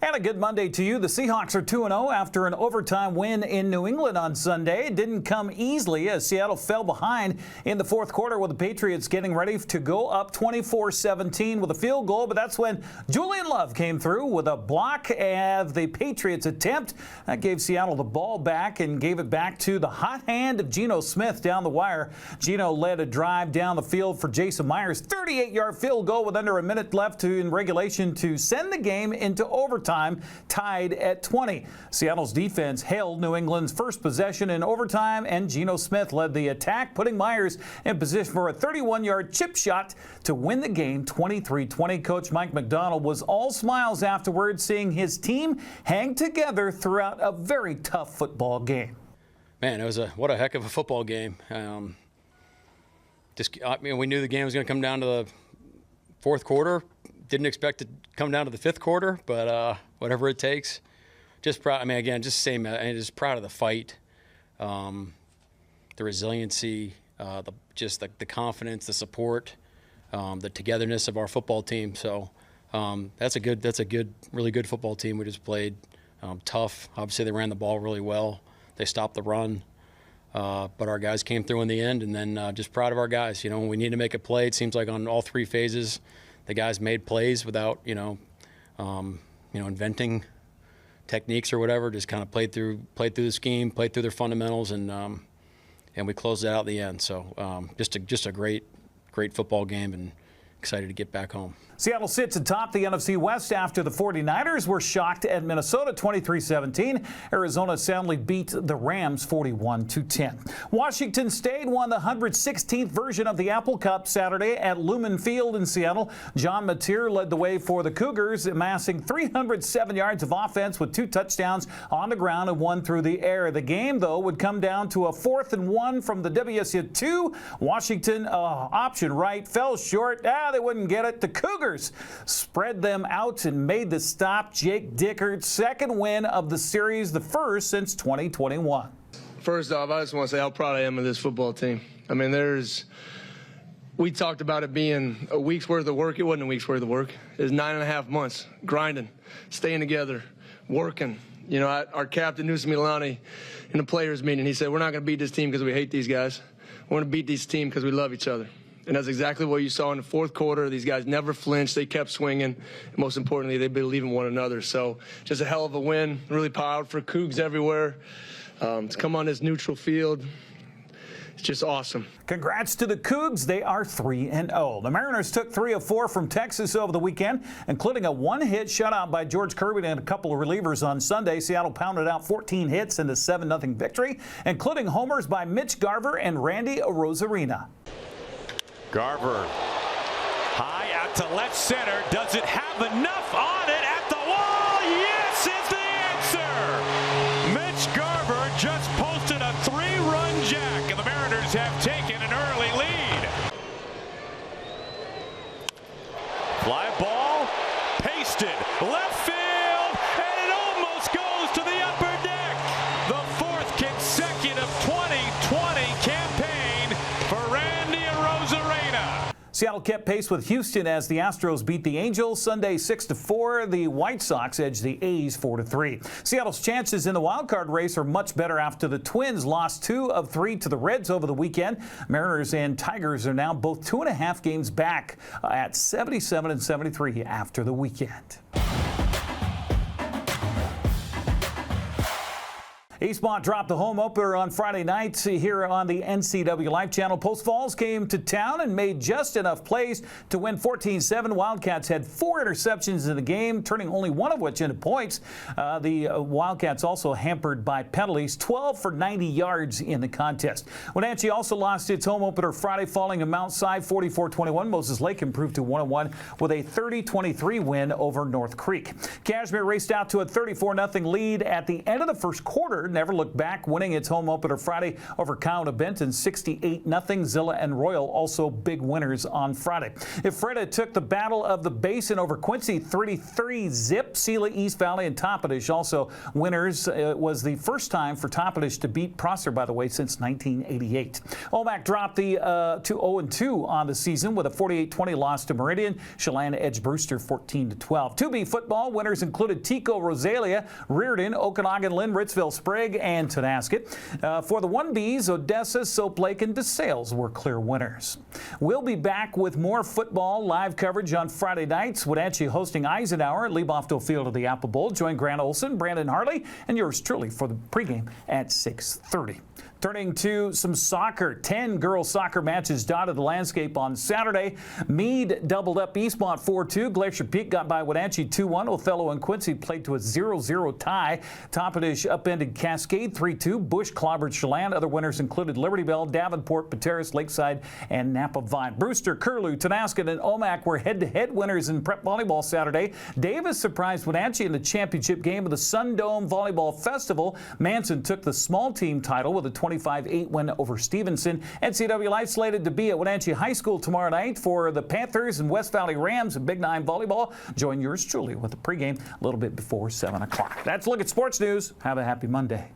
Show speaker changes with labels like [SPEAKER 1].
[SPEAKER 1] And a good Monday to you. The Seahawks are 2-0 after an overtime win in New England on Sunday. It didn't come easily as Seattle fell behind in the fourth quarter with the Patriots getting ready to go up 24-17 with a field goal. But that's when Julian Love came through with a block of the Patriots attempt. That gave Seattle the ball back and gave it back to the hot hand of Geno Smith down the wire. Geno led a drive down the field for Jason Myers. 38-yard field goal with under a minute left in regulation to send the game into overtime, tied at 20. Seattle's defense held New England's first possession in overtime, and Geno Smith led the attack, putting Myers in position for a 31-yard chip shot to win the game 23-20. Coach Mike McDonald was all smiles afterwards, seeing his team hang together throughout a very tough football game.
[SPEAKER 2] Man, it was what a heck of a football game. We knew the game was going to come down to the fourth quarter. Didn't expect it to come down to the fifth quarter, but whatever it takes. Just proud. I mean, again, just proud of the fight, the resiliency, the confidence, the support, the togetherness of our football team. So that's a good, really good football team. We just played tough. Obviously, they ran the ball really well. They stopped the run, but our guys came through in the end. And then just proud of our guys. You know, when we need to make a play, it seems like on all three phases, the guys made plays without, inventing techniques or whatever. Just kind of played through the scheme, played through their fundamentals, and we closed it out at the end. So just a great football game, and excited to get back home.
[SPEAKER 1] Seattle sits atop the NFC West after the 49ers were shocked at Minnesota 23-17. Arizona soundly beat the Rams 41-10. Washington State won the 116th version of the Apple Cup Saturday at Lumen Field in Seattle. John Mateer led the way for the Cougars, amassing 307 yards of offense with 2 touchdowns on the ground and 1 through the air. The game, though, would come down to a 4th and 1 from the WSU 2. Washington option right fell short. They wouldn't get it. The Cougars spread them out and made the stop. Jake Dickert's second win of the series, the first since 2021.
[SPEAKER 3] First off, I just want to say how proud I am of this football team. I mean, we talked about it being a week's worth of work. It wasn't a week's worth of work. It was 9.5 months grinding, staying together, working. You know, our captain, Newsom Milani, in the players' meeting, he said, we're not going to beat this team because we hate these guys. We're going to beat this team because we love each other. And that's exactly what you saw in the fourth quarter. These guys never flinched. They kept swinging. And most importantly, they believe in one another. So just a hell of a win. Really proud for Cougs everywhere. To come on this neutral field, it's just awesome.
[SPEAKER 1] Congrats to the Cougs. They are 3-0. The Mariners took 3 of 4 from Texas over the weekend, including a 1-hit shutout by George Kirby and a couple of relievers on Sunday. Seattle pounded out 14 hits in the 7-0 victory, including homers by Mitch Garver and Randy Arozarena.
[SPEAKER 4] Garver, high out to left center. Does it have enough on it at the wall? Yes, is the answer. Mitch Garver just posted a 3-run jack, and the Mariners have taken an early lead. Fly ball, pasted, left field, and it almost goes to the upper deck. The 4th consecutive 2020 campaign for Randy Arozarena.
[SPEAKER 1] Seattle kept pace with Houston as the Astros beat the Angels Sunday 6-4. The White Sox edged the A's 4-3. Seattle's chances in the wildcard race are much better after the Twins lost 2 of 3 to the Reds over the weekend. Mariners and Tigers are now both 2.5 games back at 77 and 73 after the weekend. Eastmont dropped the home opener on Friday night here on the NCWLIFE channel. Post Falls came to town and made just enough plays to win 14-7. Wildcats had 4 interceptions in the game, turning only 1 of which into points. The Wildcats also hampered by penalties, 12 for 90 yards in the contest. Wenatchee also lost its home opener Friday, falling to Mount Si 44-21. Moses Lake improved to 1-1 with a 30-23 win over North Creek. Cashmere raced out to a 34-0 lead at the end of the first quarter Woodward never looked back, winning its home opener Friday over Cowan Benton 68-0. Zilla and Royal also big winners on Friday. Ephrata took the Battle of the Basin over Quincy 33-zip. Sealy, East Valley, and Toppenish also winners. It was the first time for Toppenish to beat Prosser, by the way, since 1988. Omak dropped the to 0-2 on the season with a 48-20 loss to Meridian. Chelan edged Brewster 14-12. 2B football winners included Tico, Rosalia, Reardon, Okanagan, Lynn, Ritzville, Sprague, and Tonasket. For the 1Bs, Odessa, Soap Lake, and DeSales were clear winners. We'll be back with more football live coverage on Friday nights. Wenatchee hosting Eisenhower at Leibofto Field of the Apple Bowl. Join Grant Olson, Brandon Hartley, and yours truly for the pregame at 6:30. Turning to some soccer, 10 girls soccer matches dotted the landscape on Saturday. Meade doubled up Eastmont 4-2. Glacier Peak got by Wenatchee 2-1. Othello and Quincy played to a 0-0 tie. Toppenish upended Cascade 3-2. Bush clobbered Chelan. Other winners included Liberty Bell, Davenport, Pateris, Lakeside, and Napa Vine. Brewster, Curlew, Tonasket, and Omak were head-to-head winners in prep volleyball Saturday. Davis surprised Wenatchee in the championship game of the Sundome Volleyball Festival. Manson took the small team title with a 25-8 win over Stevenson. NCWLIFE slated to be at Wenatchee High School tomorrow night for the Panthers and West Valley Rams and Big Nine Volleyball. Join yours truly with the pregame a little bit before 7 o'clock. That's a look at sports news. Have a happy Monday.